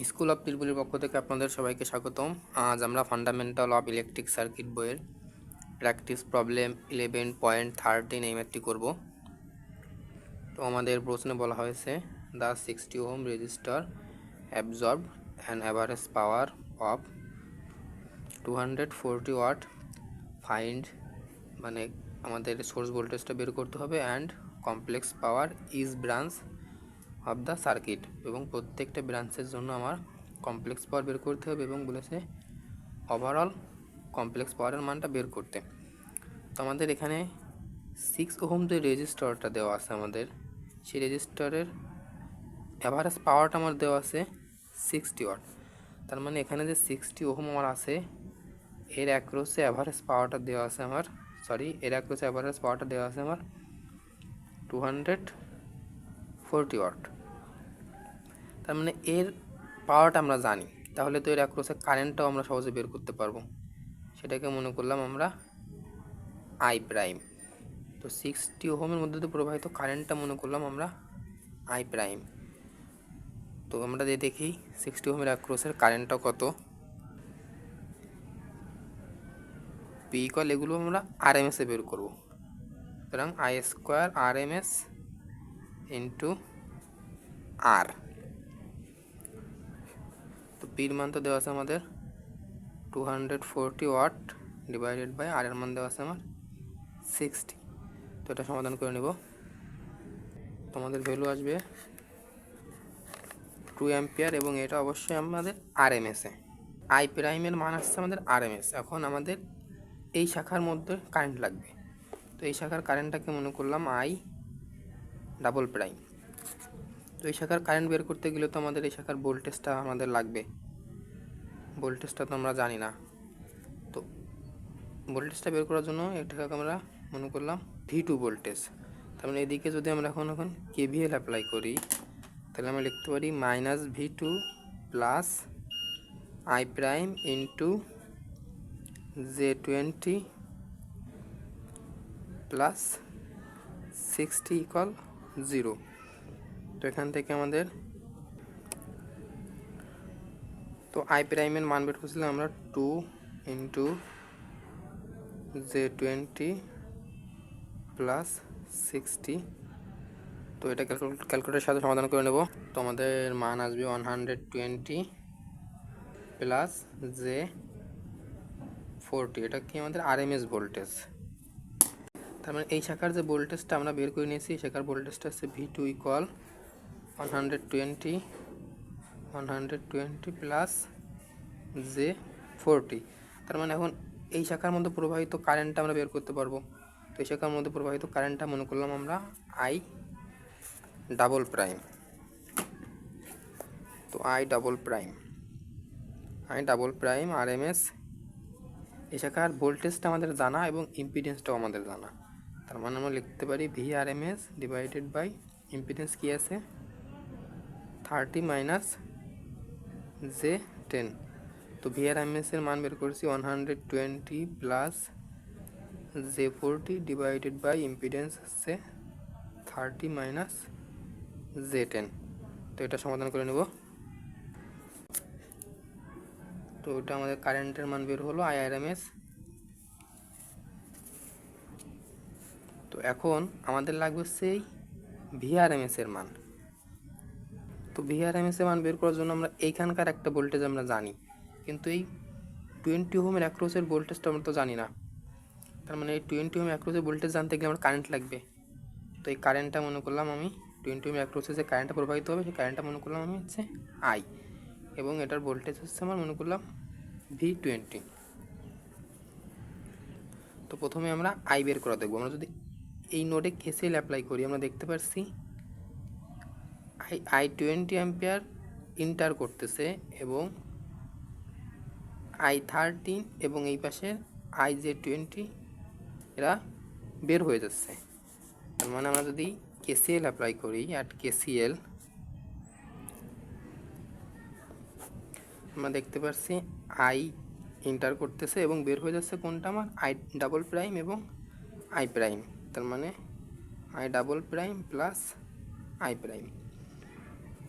School of ত্রিপুলির পক্ষ থেকে আপনাদের সবাইকে স্বাগতম। আজ আমরা ফান্ডামেন্টাল অফ ইলেকট্রিক সার্কিট বইয়ের প্র্যাকটিস প্রবলেম 11.13 এই ম্যাথটি করব। তো আমাদের প্রশ্নে বলা হয়েছে the 60 ohm resistor absorb an average power of 240 watt find, মানে আমাদের সোর্স ভোল্টেজটা বের করতে হবে, and complex power is branch of the circuit, এবং প্রত্যেকটা ব্রাঞ্চের জন্য আমার কমপ্লেক্স পাওয়ার বের করতে হবে এবং বলেছে ওভারঅল কমপ্লেক্স পাওয়ারের মানটা বের করতে। তো আমাদের এখানে 6 ওহম যে রেজিস্টারটা দেওয়া আছে আমাদের, সেই রেজিস্টারের অ্যাভারেজ পাওয়ারটা আমার দেওয়া আছে 60 ওয়াট। তার মানে এখানে যে 60 ওহম আমার আছে এর অ্যাক্রসে অ্যাভারেজ পাওয়ারটা দেওয়া আছে আমার অ্যাভারেজ পাওয়ারটা দেওয়া আছে আমার 240 ওয়াট। তার মানে এর পাওয়ারটা আমরা জানি, তাহলে তো এর অ্যাক্রসে কারেন্টটাও আমরা সহজে বের করতে পারবো। সেটাকে মনে করলাম আমরা আই প্রাইম। তো 60 ওহমের মধ্যে দিয়ে প্রবাহিত কারেন্টটা মনে করলাম আমরা আই প্রাইম। তো আমরা দেখি 60 ওহমের অ্যাক্রসের কারেন্টটা কত। পি ইকুয়াল এগুলো আমরা আরএমএসে বের করবো, সুতরাং আই স্কোয়ার আরএমএস ইন্টু আর। তো পির মান তো দেওয়া আছে আমাদের 240 ওয়াট ডিভাইডেড বাই আর এর মান দেওয়া আছে আমার 60। তো এটা সমাধান করে নেব। তোমাদের ভ্যালু আসবে 2 অ্যাম্পিয়ার এবং এটা অবশ্যই আমাদের আরএমএসে। আই প্রাইমের মান আসছে আমাদের আরএমএস। এখন আমাদের এই শাখার মধ্যে কারেন্ট লাগবে, তো এই শাখার কারেন্টটাকে মনে করলাম আই ডাবল প্রাইম। তো এই শাখার কারেন্ট বের করতে গেলে তো আমাদের এই শাখার ভোল্টেজটা আমাদের লাগবে, ভোল্টেজটা তো আমরা জানি না। তো ভোল্টেজটা বের করার জন্য এটাকে আমরা মনে করলাম V2 ভোল্টেজ। তার মানে এদিকে যদি আমরা এখন কেভিএল অ্যাপ্লাই করি, তাহলে আমরা লিখতে পারি -V2 plus I prime into J20 plus 60 equal 0। তো এখান থেকে আমাদের তো আই প্রাইমের মান বের করছিলাম আমরা 2 ইন্টু J20 প্লাস 60। তো এটা ক্যালকুলেটরের সাথে সমাধান করে নেব। তো আমাদের মান আসবে 120 প্লাস J40। এটা কি আমাদের আরএমএস ভোল্টেজ। তার মানে এই শাখার যে ভোল্টেজটা আমরা বের করে নিয়েছি, শাখার ভোল্টেজটা হচ্ছে V2 ইকুয়াল 120 প্লাস J40। তার মানে এখন এই শাখার মধ্যে প্রবাহিত কারেন্টটা আমরা বের করতে পারবো। তো এই শাখার মধ্যে প্রবাহিত কারেন্টটা মনে করলাম আমরা আই ডাবল প্রাইম। তো আই ডাবল প্রাইম আরএমএস। এই শাখার ভোল্টেজটা আমাদের জানা এবং ইম্পিডেন্সটাও আমাদের জানা। তার মানে আমরা লিখতে পারি VRMS ডিভাইডেড বাই ইম্পিডেন্স কি আছে 30 মাইনাস J10। তো VRMS এর মান বের করেছি 120 plus J40 divided by impedance হচ্ছে 30 মাইনাস J10। তো এটা সমাধান করে নেব। তো ওটা আমাদের কারেন্টের মান বের হলো IRMS। তো এখন আমাদের লাগবে সেই VRMS এর মান। তো VRMS এর মান বের করার জন্য আমরা এইখানকার একটা ভোল্টেজ আমরা জানি, কিন্তু এই 20 ওহমের অ্যাক্রসের ভোল্টেজটা আমরা তো জানি না। তার মানে এই 20 ওহম অ্যাক্রসের ভোল্টেজ জানতে গেলে আমার কারেন্ট লাগবে। তো এই কারেন্টটা মনে করলাম আমি 20 ওহম অ্যাক্রসে যে কারেন্টটা প্রবাহিত হবে সেই কারেন্টটা মনে করলাম আমি হচ্ছে আই, এবং এটার ভোল্টেজ হচ্ছে আমার মনে করলাম V20। তো প্রথমে আমরা আই বের করা দেখবো। আমরা যদি এই নোডে KCL অ্যাপ্লাই করি, আমরা দেখতে পাচ্ছি আই 20 অ্যাম্পিয়ার ইন্টার করতেছে এবং I13 এবং এই পাশে J20 এরা বের হয়ে যাচ্ছে। তার মানে আমরা যদি KCL অ্যাপ্লাই করি, KCL আমরা দেখতে পাচ্ছি আই ইন্টার করতেছে এবং বের হয়ে যাচ্ছে কোনটা আমার আই ডাবল প্রাইম এবং আই প্রাইম। তার মানে I double prime plus I prime.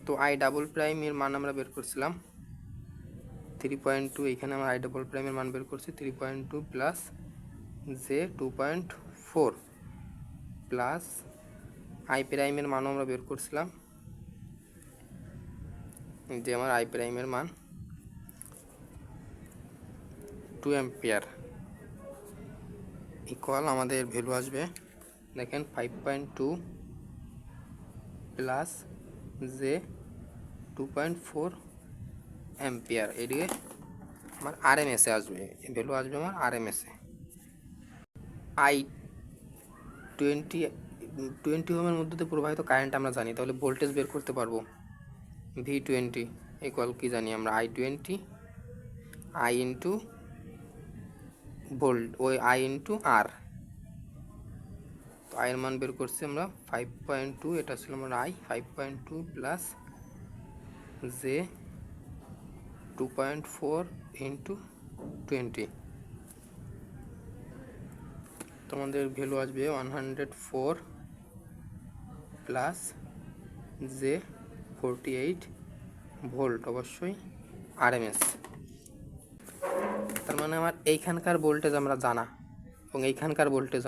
তো আই ডাবল প্রাইম এর মান আমরা বের করছিলাম 3.2, এখানে আমরা আই ডাবল প্রাইমের মান বের করছি 3.2 প্লাস জে 2.4 প্লাস আই প্রাইমের মানও আমরা বের করছিলাম, যে আমার আই প্রাইমের মান 2 অ্যাম্পিয়ার ইকুয়াল আমাদের ভ্যালু আসবে দেখেন 5.2 প্লাস জে 2.4 অ্যাম্পিয়ার। এদিকে আমার আরএমএসে আসবে, ভ্যালু আসবে আমার আরএমএসে। আই 20 ওহমের মধ্যে দিয়ে প্রবাহিত কারেন্ট আমরা জানি, তাহলে ভোল্টেজ বের করতে পারবো। V20 ইকুয়াল কি জানি আমরা I20 আই ইন্টু ভোল্ট, ওই আই ইন্টু আর। তো আয়ের মান বের করছি আমরা 5.2, এটা ছিল আমার আই 5.2 প্লাস জে 2.4 ইন্টু 20, তোমাদের ভ্যালু আসবে 104 প্লাস জে 48 ভোল্ট, অবশ্যই আরএমএস। তার মানে আমার এইখানকার ভোল্টেজ আমরা জানা এবং এইখানকার ভোল্টেজ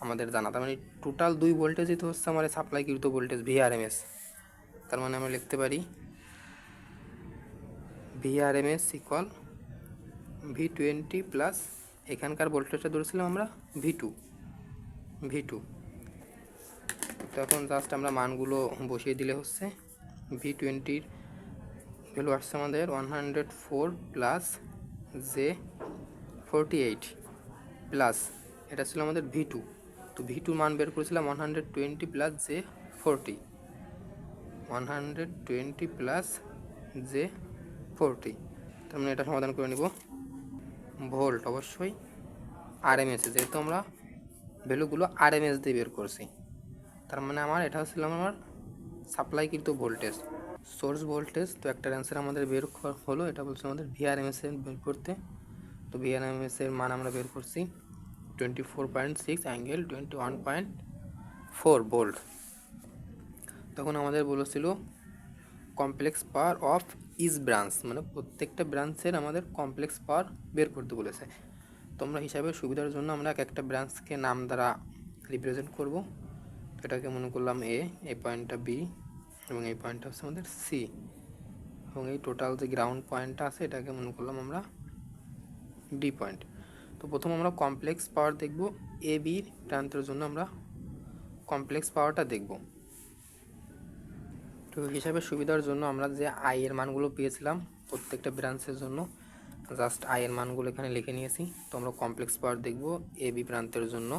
আমাদের জানা, তার মানে টোটাল 2 ভোল্টেজই তো হচ্ছে আমার সাপ্লাইকৃত ভোল্টেজ ভিআরএমএস। তার মানে আমরা লিখতে পারি ভিআরএমএস ইকুয়াল V20 প্লাস এখানকার ভোল্টেজটা ধরেছিলাম আমরা V2। তখন জাস্ট আমরা মানগুলো বসিয়ে দিলে হচ্ছে V20-র ভ্যালু আসছে আমাদের 104 প্লাস জে 48 প্লাস এটা ছিল আমাদের V2। তো V2 মান বের করেছিলাম 120 প্লাস জে 40, 120 প্লাস জে 40। তার মানে এটা সমাধান করে নিব ভোল্ট, অবশ্যই আরএমএস, যেহেতু আমরা ভ্যালুগুলো আরএমএস দিয়ে বের করছি। তার মানে আমার এটা ছিল আমার সাপ্লাইকৃত ভোল্টেজ, সোর্স ভোল্টেজ। তো একটা অ্যান্সার আমাদের বের হলো, এটা বলছে আমাদের ভিআরএমএস এর বের করতে। তো ভিআরএমএস এর মান আমরা বের করছি 24.6 অ্যাঙ্গেল 21.4 ভোল্ট। তখন আমাদের বলেছিল complex power of each branch, মানে প্রত্যেকটা ব্রাঞ্চের আমাদের কমপ্লেক্স পাওয়ার বের করতে বলেছে। তোমরা হিসাবে সুবিধার জন্য আমরা একটা ব্রাঞ্চকে নাম দ্বারা রিপ্রেজেন্ট করব। এটাকে মনে করলাম এ, এই পয়েন্টটা বি এবং এই পয়েন্টটা হচ্ছে আমাদের সি, এবং এই টোটাল যে গ্রাউন্ড পয়েন্টটা আছে এটাকে মনে করলাম আমরা ডি পয়েন্ট। তো প্রথম আমরা কমপ্লেক্স পাওয়ার দেখব, এ বির প্রান্তের জন্য আমরা কমপ্লেক্স পাওয়ারটা দেখব। তো হিসাবে সুবিধার জন্য আমরা যে আই এর মানগুলো পেয়েছিলাম প্রত্যেকটা ব্রাঞ্চের জন্য, জাস্ট আই এর মানগুলো এখানে লিখে নিয়েছি। তো আমরা কমপ্লেক্স পাওয়ার দেখব এ বি প্রান্তের জন্য,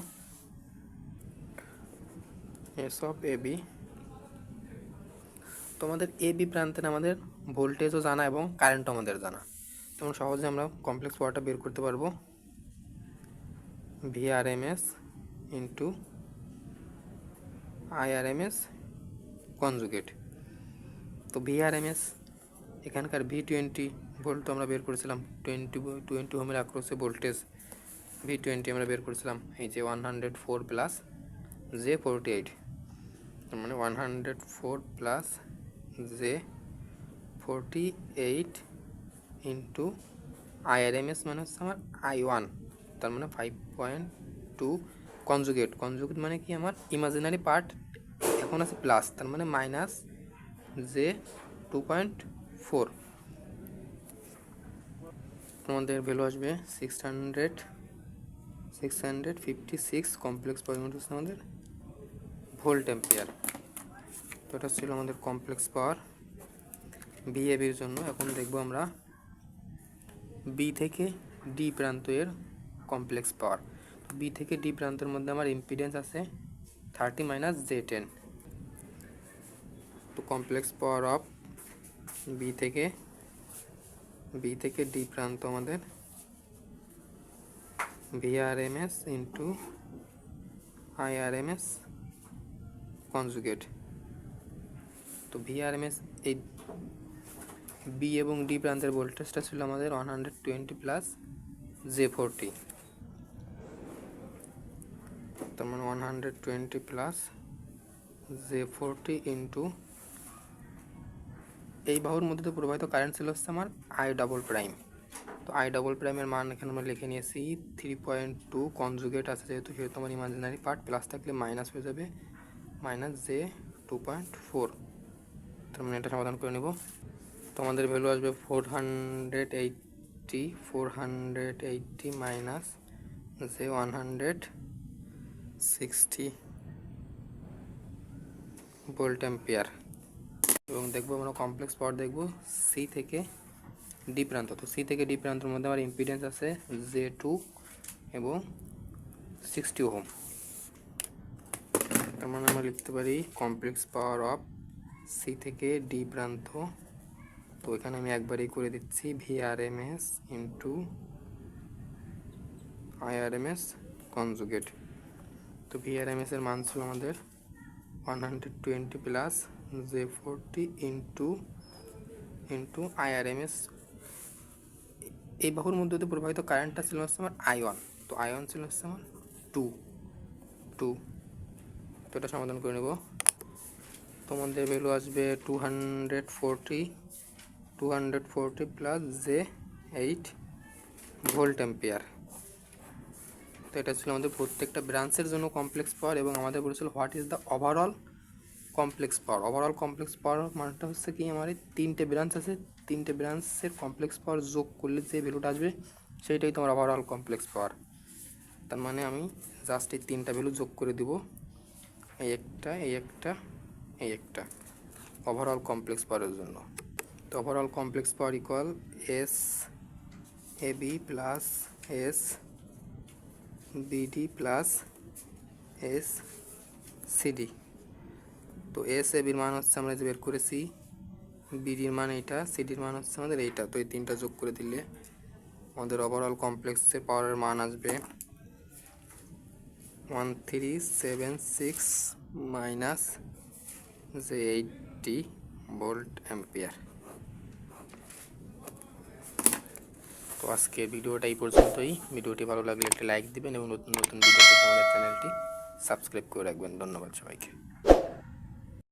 এস অফ এ বি। তো আমাদের এ বি প্রান্তের আমাদের ভোল্টেজও জানা এবং কারেন্টও আমাদের জানা, তেমন সহজে আমরা কমপ্লেক্স পাওয়ারটা বের করতে পারবো ভিআরএমএস ইন্টু আইআরএমএস কনজুগেট। তো ভিআরএমএস এখানকার V20 ভোল্ট আমরা বের করেছিলাম, 20 ওহমের অ্যাক্রসে ভোল্টেজ V20 আমরা বের করেছিলাম, এই যে 104 প্লাস জে 48, তার মানে 104 প্লাস জে 48 ইন্টু আইআরএমএস মানে হচ্ছে আমার I1, তার মানে 5.2 কনজুগেট মানে কি আমার ইমাজিনারি পার্ট এখন আছে প্লাস, তার মানে মাইনাস জে 2.4, আমাদের ভ্যালু আসবে 656 কমপ্লেক্স পাওয়ার হচ্ছে আমাদের ভোল্ট অ্যাম্পিয়ার। তো এটা ছিল আমাদের কমপ্লেক্স পাওয়ার ভিএবির জন্য। এখন দেখব আমরা বি থেকে ডি প্রান্তের কমপ্লেক্স পাওয়ার। বি থেকে ডি প্রান্তের মধ্যে আমার ইম্পিডেন্স আছে 30 মাইনাস J10। তো কমপ্লেক্স পাওয়ার অফ বি থেকে ডি প্রান্ত আমাদের ভিআরএমএস ইন্টু আইআরএমএস কনজুগেট। তো ভিআরএমএস এই বি এবং ডি প্রান্তের ভোল্টেজটা ছিল আমাদের 120 প্লাস J40, তার মানে 120 প্লাস J40 ইন্টু এই বাহুর মধ্যে তো প্রবাহিত কারেন্ট ছিল হচ্ছে আমার আই ডবল প্রাইম। তো আই ডবল প্রাইমের মান এখানে আমরা লিখে নিয়েছি 3.2, কনজুগেট আছে যেহেতু সেহেতু আমার ইমাজিনারি পার্ট, প্লাস থাকলে মাইনাস হয়ে যাবে, -J2.4। তার মানে এটা সমাধান করে নেব। তো আমাদের ভ্যালু আসবে 480 মাইনাস J160 ভোল্ট অ্যাম্পিয়ার। এবং দেখবো আমরা কমপ্লেক্স পাওয়ার দেখবো সি থেকে ডি প্রান্ত। তো সি থেকে ডি প্রান্তের মধ্যে আমার ইম্পিডেন্স আছে J2 এবং 60 ওহম। তার মানে আমরা লিখতে পারি কমপ্লেক্স পাওয়ার অফ সি থেকে ডি প্রান্ত। তো এখানে আমি একবারই করে দিচ্ছি VRMS ইন্টু IRMS কনজুগেট। তো VRMS এর মান ছিল আমাদের 120 প্লাস J40 ইন্টু IRMS। এই বাহুর মধ্যে প্রবাহিত কারেন্টটা ছিল হচ্ছে আমার I1। তো I1 ছিল হচ্ছে আমার 2। তো এটা সমাধান করে নেব। তোমাদের ভ্যালু আসবে 240 প্লাস J8 ভোল্ট অ্যাম্পিয়ার। তো এটা ছিল আমাদের প্রত্যেকটা ব্রাঞ্চের জন্য কমপ্লেক্স পাওয়ার, এবং আমাদের বলেছিল what is the overall complex power. Overall complex power মানটা হচ্ছে কি, আমার তিনটে ব্রাঞ্চ আছে, তিনটে ব্রাঞ্চের কমপ্লেক্স পাওয়ার যোগ করলে যে ভ্যালুটা আসবে সেইটাই তোমার ওভারঅল কমপ্লেক্স পাওয়ার। তার মানে আমি জাস্ট এই তিনটা ভ্যালু যোগ করে দিব, এই একটা ওভারঅল কমপ্লেক্স পাওয়ারের জন্য। তো overall complex power equal SAB plus SBD plus SCD। তো SABর মান হচ্ছে আমরা যে বের করেছি, বিডির মান এইটা, সিডির মান হচ্ছে আমাদের এইটা। তো এই তিনটা যোগ করে দিলে আমাদের ওভারঅল কমপ্লেক্সের পাওয়ারের মান আসবে 1376 মাইনাস J80 ভোল্ট অ্যাম্পিয়ার। তো আজকের ভিডিওটা এই পর্যন্তই। ভিডিওটি ভালো লাগলে একটা লাইক দিবেন এবং নতুন নতুন ভিডিও পেতে আমাদের চ্যানেলটি সাবস্ক্রাইব করে রাখবেন। ধন্যবাদ সবাইকে।